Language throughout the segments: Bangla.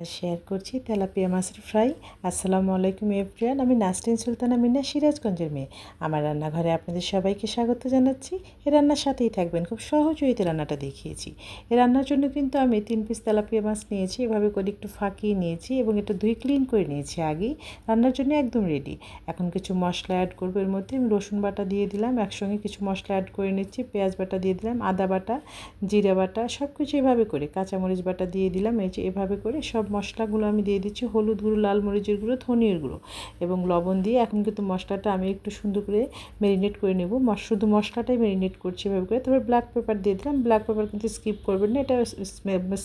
শেয়ার করছি তেলাপিয়া মাছের ফ্রাই। আসসালামু আলাইকুম এভরিওয়ান, আমি নাসরিন সুলতানা মিনা, সিরাজগঞ্জের মেয়ে। আমার রান্নাঘরে আপনাদের সবাইকে স্বাগত জানাচ্ছি। এই রান্নার সাথেই থাকবেন, খুব সহজ ওয়েতে রান্নাটা দেখিয়েছি। এই রান্নার জন্য কিন্তু আমি 3 পিস তেলাপিয়া মাছ নিয়েছি, এভাবে করে একটু ফাঁকিয়ে নিয়েছি এবং এটা ধুয়ে ক্লিন করে নিয়েছি আগেই। রান্নার জন্য একদম রেডি। এখন কিছু মশলা অ্যাড করবো। এর মধ্যে আমি রসুন বাটা দিয়ে দিলাম, একসঙ্গে কিছু মশলা অ্যাড করে নিচ্ছি। পেঁয়াজ বাটা দিয়ে দিলাম, আদা বাটা, জিরা বাটা, সব কিছু এভাবে করে, কাঁচামরিচ বাটা দিয়ে দিলাম। এই যে এভাবে করে সব মশলাগুলো আমি দিয়ে দিচ্ছি। হলুদ গুঁড়ো, লাল মরিচের গুঁড়ো, ধনিয়ার গুঁড়ো এবং লবণ দিয়ে এখন কিন্তু মশলাটা আমি একটু সুন্দর করে ম্যারিনেট করে নেব। শুধু মশলাটাই ম্যারিনেট করছি এভাবে করে। তারপর ব্ল্যাক পেপার দিয়ে দিলাম। ব্ল্যাক পেপার কিন্তু স্কিপ করবেন না, এটা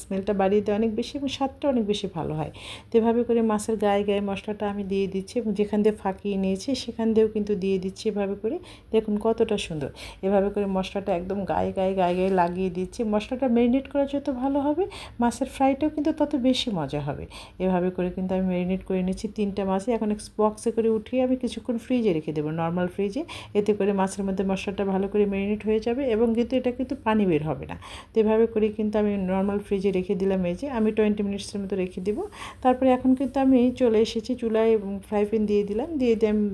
স্মেলটা বাড়িয়ে দেয় অনেক বেশি এবং স্বাদটা অনেক বেশি ভালো হয়। তো এভাবে করে মাছের গায়ে গায়ে মশলাটা আমি দিয়ে দিচ্ছি এবং যেখান দিয়ে ফাঁকিয়ে নিয়েছি সেখান দিয়েও কিন্তু দিয়ে দিচ্ছি এভাবে করে। দেখুন কতটা সুন্দর। এভাবে করে মশলাটা একদম গায়ে গায়ে গায়ে গায়ে লাগিয়ে দিচ্ছি। মশলাটা ম্যারিনেট করা যত ভালো হবে, মাছের ফ্রাইটাও কিন্তু তত বেশি মজা হবে। এভাবে করে কিন্তু আমি ম্যারিনেট করে নিচ্ছি 3টা মাছই। এখন বক্সে করে উঠিয়ে আমি কিছুক্ষণ ফ্রিজে রেখে দেবো, নর্মাল ফ্রিজে। এতে করে মাছের মধ্যে মশলাটা ভালো করে ম্যারিনেট হয়ে যাবে এবং কিন্তু এটা কিন্তু পানি বের হবে না। তো এভাবে করেই কিন্তু আমি নর্মাল ফ্রিজে রেখে দিলাম। এই যে আমি 20 মিনিটসের মতো রেখে দেবো। তারপরে এখন কিন্তু আমি চলে এসেছি চুলায়, ফ্রাই প্যান দিয়ে দিলাম। দিয়ে আমি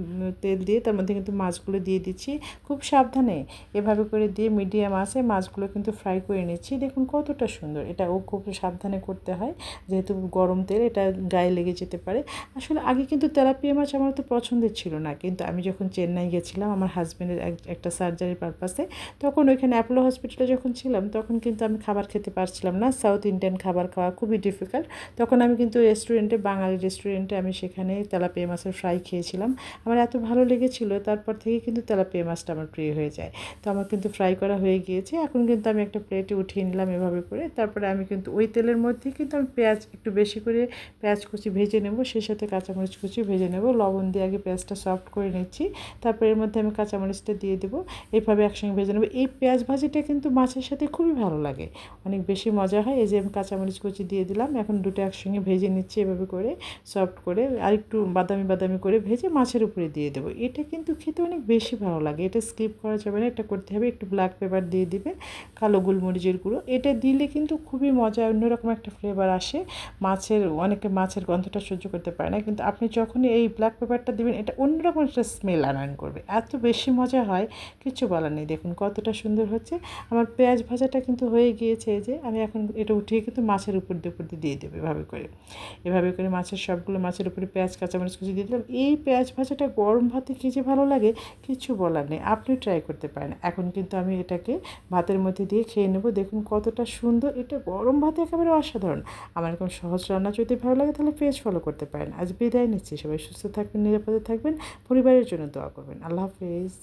তেল দিয়ে তার মধ্যে কিন্তু মাছগুলো দিয়ে দিচ্ছি। খুব সাবধানে এভাবে করে দিয়ে মিডিয়াম আছে মাছগুলো কিন্তু ফ্রাই করে নিচ্ছি। দেখুন কতটা সুন্দর। এটাও খুব সাবধানে করতে হয়, যেহেতু গরম তেল, এটা গায়ে লেগে যেতে পারে। আসলে আগে কিন্তু তেলাপিয়া মাছ আমার তো পছন্দের ছিল না, কিন্তু আমি যখন চেন্নাই গেছিলাম আমার হাজব্যান্ডের একটা সার্জারি পারপাসে, তখন ওইখানে অ্যাপোলো হসপিটালে যখন ছিলাম তখন কিন্তু আমি খাবার খেতে পারছিলাম না। সাউথ ইন্ডিয়ান খাবার খাওয়া খুবই ডিফিকাল্ট। তখন আমি কিন্তু রেস্টুরেন্টে, বাঙালি রেস্টুরেন্টে আমি সেখানে তেলাপিয়া মাছের ফ্রাই খেয়েছিলাম। আমার এত ভালো লেগেছিলো, তারপর থেকে কিন্তু তেলাপিয়া মাছটা আমার প্রিয় হয়ে যায়। তো আমার কিন্তু ফ্রাই করা হয়ে গিয়েছে। এখন কিন্তু আমি একটা প্লেটে উঠিয়ে নিলাম এভাবে করে। তারপরে আমি কিন্তু ওই তেলের মধ্যেই কিন্তু আমি পেঁয়াজ একটু বেশি করে পেঁয়াজ কুচি ভেজে নেব, সেই সাথে কাঁচামরিচ কুচি ভেজে নেব। লবণ দিয়ে আগে পেঁয়াজটা সফট করে নিচ্ছি, তারপর এর মধ্যে আমি কাঁচামরিচটা দিয়ে দেবো। এইভাবে একসঙ্গে ভেজে নেব। এই পেঁয়াজ ভাজিটা কিন্তু মাছের সাথে খুবই ভালো লাগে, অনেক বেশি মজা হয়। এই যে আমি কাঁচামরিচ কুচি দিয়ে দিলাম। এখন দুটো একসঙ্গে ভেজে নিচ্ছি এভাবে করে, সফট করে আর একটু বাদামি বাদামি করে ভেজে মাছের উপরে দিয়ে দেবো। এটা কিন্তু খেতে অনেক বেশি ভালো লাগে, এটা স্কিপ করা যাবে না, এটা করতে হবে। একটু ব্ল্যাক পেপার দিয়ে দিবে, কালো গোলমরিচের গুঁড়ো। এটা দিলে কিন্তু খুবই মজা, অন্যরকম একটা ফ্লেভার আসে। অনেকে মাছের গন্ধটা সহ্য করতে পারে না, কিন্তু আপনি যখনই এই ব্ল্যাক পেপারটা দিবেন, এটা অন্যরকম একটা স্মেল আনয়ন করবে, এত বেশি মজা হয়, কিছু বলার নেই। দেখুন কতটা সুন্দর হচ্ছে। আমার পেঁয়াজ ভাজাটা কিন্তু হয়ে গিয়েছে। এই যে আমি এখন এটা উঠিয়ে কিন্তু মাছের উপর দিয়ে দেবো এভাবে করে মাছের সবগুলো মাছের উপরে পেঁয়াজ কাঁচামরিচ কুচি দিয়ে দিলাম। এই পেঁয়াজ ভাজাটা গরম ভাতে খেয়ে যে ভালো লাগে, কিছু বলার নেই, আপনিও ট্রাই করতে পারেন। এখন কিন্তু আমি এটাকে ভাতের মধ্যে দিয়ে খেয়ে নেব। দেখুন কতটা সুন্দর, এটা গরম ভাতে একেবারে অসাধারণ। আমার এরকম সহজ রান্না যদি ভালো লাগে তাহলে পেজ ফলো করতে পারেন। আজ বিদায় নিচ্ছি, সবাই সুস্থ থাকবেন, নিরাপদে থাকবেন, পরিবারের জন্য দোয়া করবেন। আল্লাহ হাফেজ।